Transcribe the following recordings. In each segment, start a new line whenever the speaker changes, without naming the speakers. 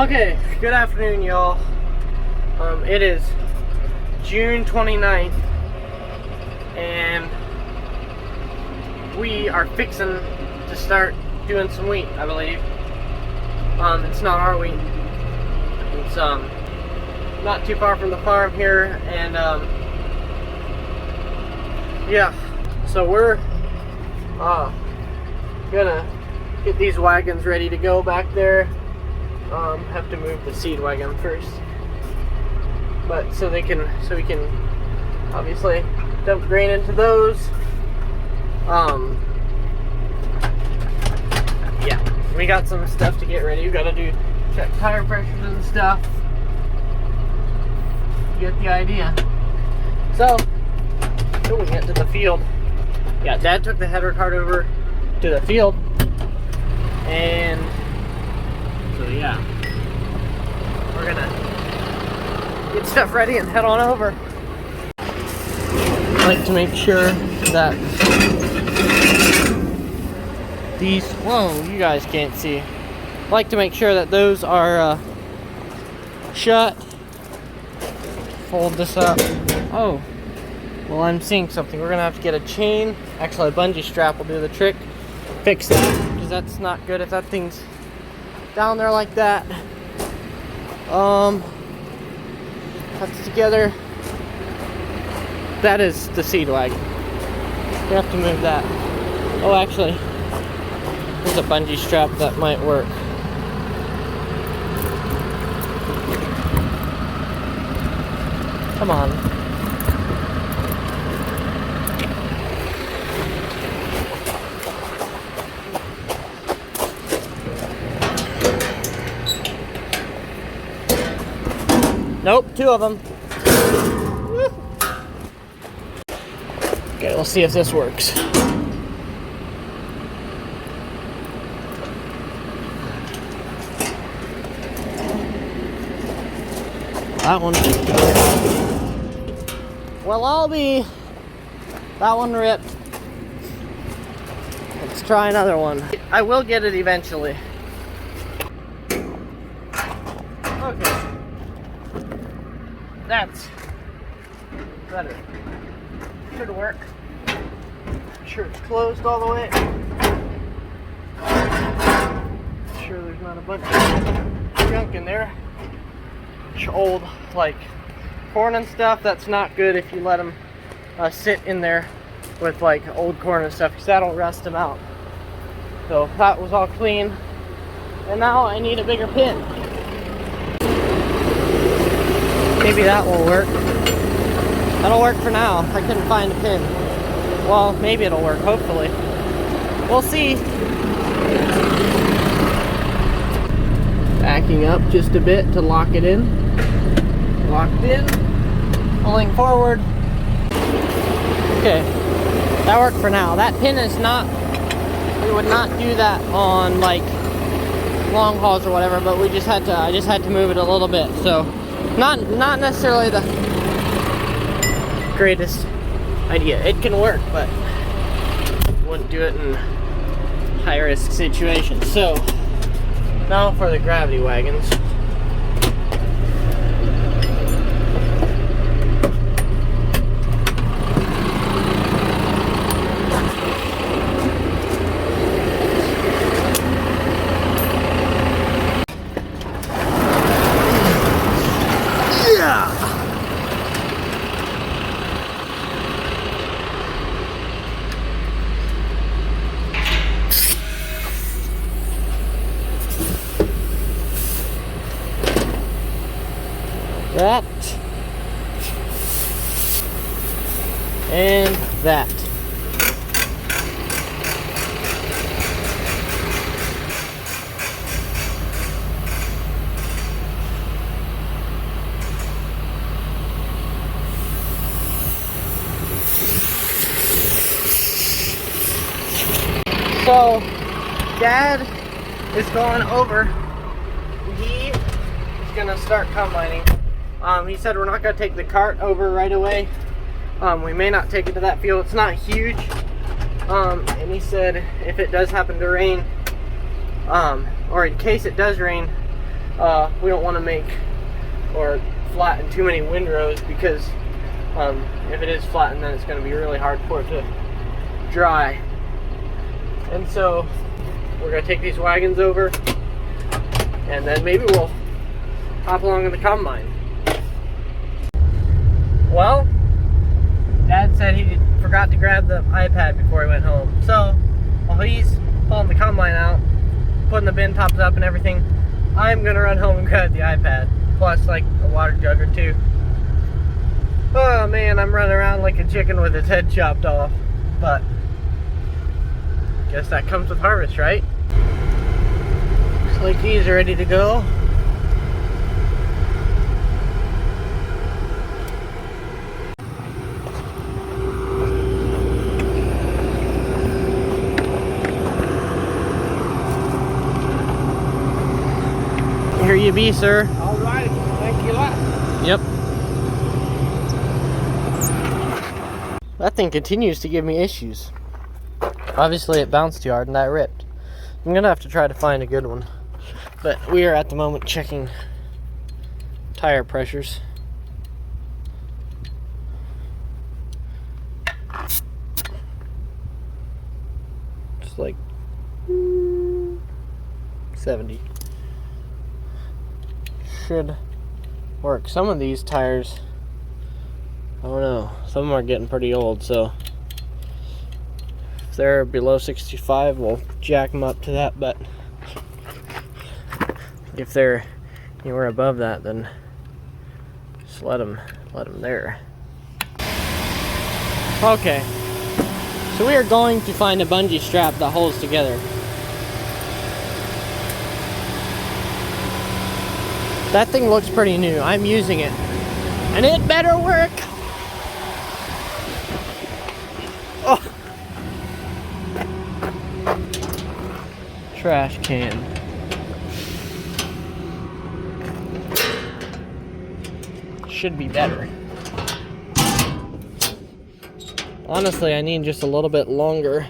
Okay, good afternoon, y'all. It is June 29th, and we are fixing to start doing some wheat, I believe. It's not our wheat. It's not too far from the farm here, and yeah. So we're gonna get these wagons ready to go back there. Have to move the seed wagon first, but so we can obviously dump grain into those. Yeah, we got some stuff to get ready. We gotta check tire pressures and stuff. You get the idea. So we get to the field. Yeah, Dad took the header cart over to the field, and so yeah, we're gonna get stuff ready and head on over. I like to make sure that these, whoa, you guys can't see. I like to make sure that those are shut. Fold this up. Oh, well, I'm seeing something. We're gonna have to get a chain. Actually, a bungee strap will do the trick. Fix that, because that's not good if that thing's down there like that. That's together. That is the seed wagon. We have to move that. Oh, actually, there's a bungee strap that might work. Come on. Nope, two of them. Okay, let's see if this works. That one. Well, I'll be. That one ripped. Let's try another one. I will get it eventually. Okay. That's better. Should work. I'm sure it's closed all the way. I'm sure there's not a bunch of junk in there. Old, like, corn and stuff. That's not good if you let them sit in there with like old corn and stuff, because that'll rust them out. So that was all clean, and now I need a bigger pin. Maybe that will work. That'll work for now. I couldn't find a pin. Well, maybe it'll work, hopefully. We'll see. Backing up just a bit to lock it in. Locked in. Pulling forward. Okay. That worked for now. That pin is not, we would not do that on like long hauls or whatever, but I just had to move it a little bit. So not necessarily the greatest idea. It can work, but wouldn't do it in high risk situations. So now for the gravity wagons. That and that. So Dad is going over. He is gonna start combining. He said we're not going to take the cart over right away. We may not take it to that field. It's not huge. And he said if it does happen to rain, or in case it does rain, we don't want to make or flatten too many windrows, because if it is flattened, then it's going to be really hard for it to dry. And so we're going to take these wagons over, and then maybe we'll hop along in the combine. Well, Dad said he forgot to grab the iPad before he went home. So while he's pulling the combine out, putting the bin tops up and everything, I'm gonna run home and grab the iPad, plus like a water jug or two. Oh man, I'm running around like a chicken with its head chopped off, but guess that comes with harvest, right? Looks like these are ready to go. Here you be, sir.
All right, thank you a lot.
Yep. That thing continues to give me issues. Obviously it bounced too hard and that ripped. I'm gonna have to try to find a good one. But we are at the moment checking tire pressures. Just like 70. Should work. Some of these tires, I don't know, some of them are getting pretty old, so if they're below 65, we'll jack them up to that, but if they're anywhere above that, then just let them there. Okay, so we are going to find a bungee strap that holds together. That thing looks pretty new. I'm using it. And it better work! Oh! Trash can. Should be better. Honestly, I need just a little bit longer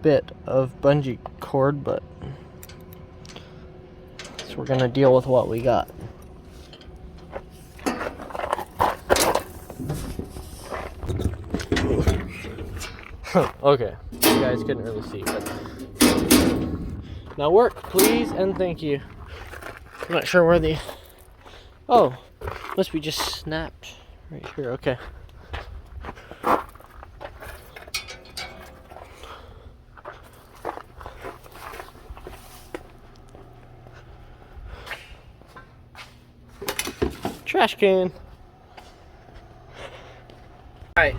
bit of bungee cord, but we're gonna deal with what we got. Okay, you guys couldn't really see, but now work, please, and thank you. I'm not sure where the, oh, must be just snapped right here. Okay. Trash can. Alright.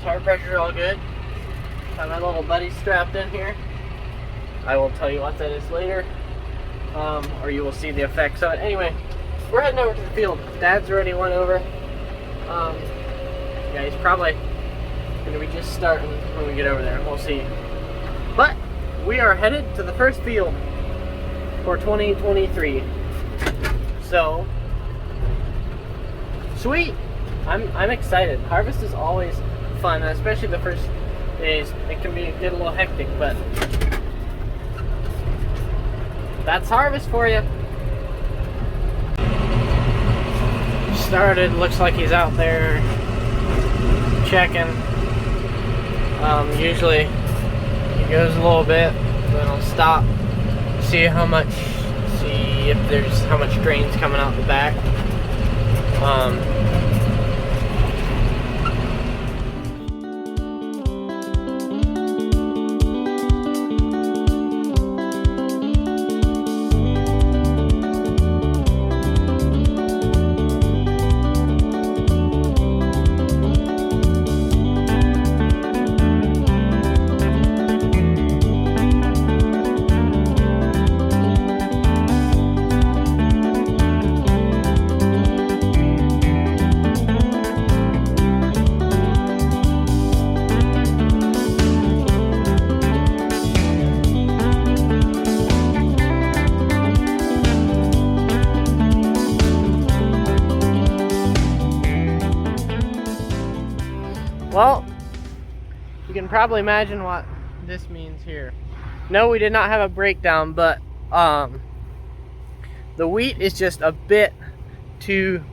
Tire pressure all good. Got my little buddy strapped in here. I will tell you what that is later. Or you will see the effects of it. Anyway, we're heading over to the field. Dad's already went over. Yeah, he's probably gonna be just starting when we get over there. We'll see. But we are headed to the first field for 2023. So sweet. I'm excited. Harvest is always fun, especially the first days. It can get a little hectic, but that's harvest for you. Started, looks like he's out there checking. Usually he goes a little bit, then he'll stop, see how much grain's coming out the back. Well, you can probably imagine what this means here. No, we did not have a breakdown, but the wheat is just a bit too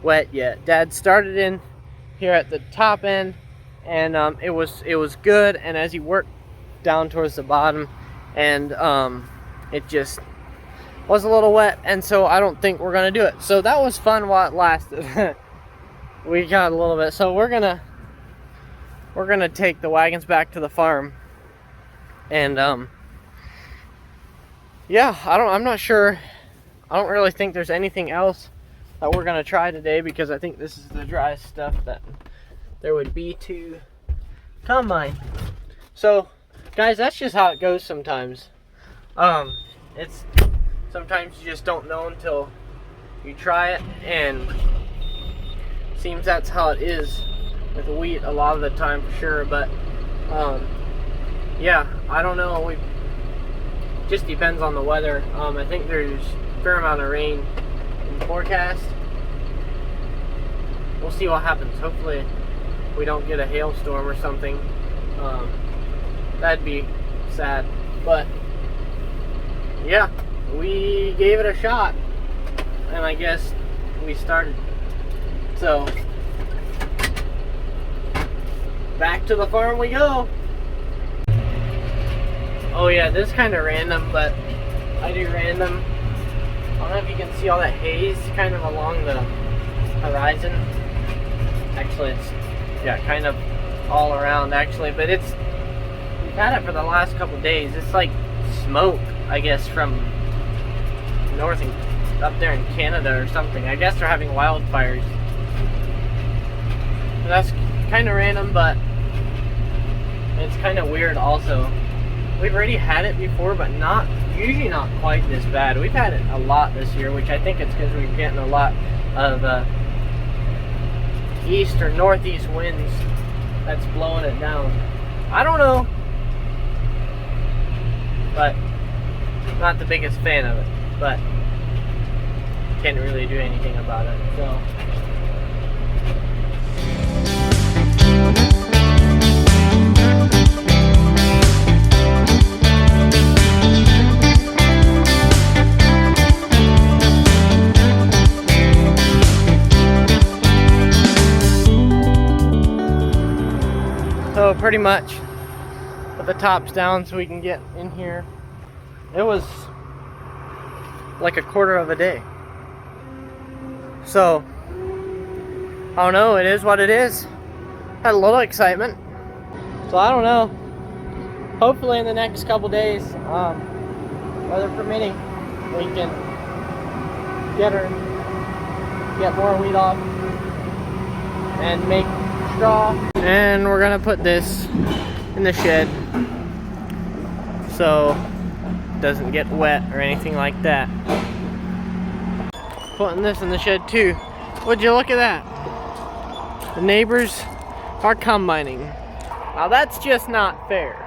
wet yet. Dad started in here at the top end, and it was good, and as he worked down towards the bottom, and it just was a little wet, and so I don't think we're gonna do it. So that was fun while it lasted. We got a little bit, so we're gonna take the wagons back to the farm, and yeah, I'm not sure. I don't really think there's anything else that we're gonna try today, because I think this is the driest stuff that there would be to combine. So guys, that's just how it goes sometimes. It's sometimes you just don't know until you try it, and seems that's how it is with wheat a lot of the time for sure. But yeah, I don't know. Just depends on the weather. I think there's a fair amount of rain in the forecast. We'll see what happens. Hopefully we don't get a hailstorm or something. That'd be sad. But yeah, we gave it a shot, and I guess we started. So back to the farm we go. Oh yeah, this is kind of random, but I do random. I don't know if you can see all that haze kind of along the horizon. Actually, it's, yeah, kind of all around actually, but we've had it for the last couple days. It's like smoke, I guess, from north and up there in Canada or something. I guess they're having wildfires. So that's kind of random, but it's kind of weird also. We've already had it before, but usually not quite this bad. We've had it a lot this year, which I think it's because we're getting a lot of east or northeast winds that's blowing it down. I don't know, but not the biggest fan of it, but can't really do anything about it. So pretty much put the tops down so we can get in here. It was like a quarter of a day. So I don't know, it is what it is. Had a little excitement. So I don't know. Hopefully in the next couple days, weather permitting, we can get more wheat off and make straw. And we're gonna put this in the shed so it doesn't get wet or anything like that. Putting this in the shed too. Would you look at that? The neighbors are combining. Now that's just not fair.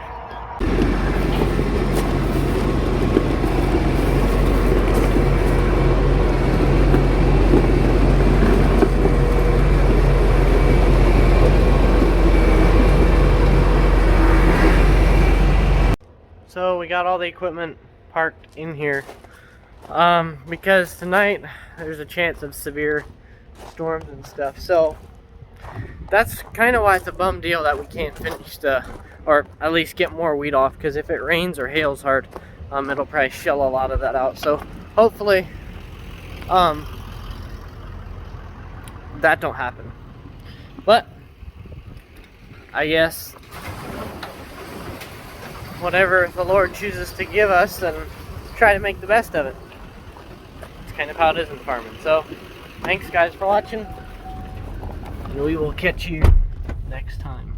So we got all the equipment parked in here because tonight there's a chance of severe storms and stuff. So that's kind of why it's a bum deal that we can't finish or at least get more wheat off, because if it rains or hails hard, it'll probably shell a lot of that out. So hopefully that don't happen. But I guess whatever the Lord chooses to give us, and try to make the best of it. It's kind of how it is in farming. So thanks guys for watching, and we will catch you next time.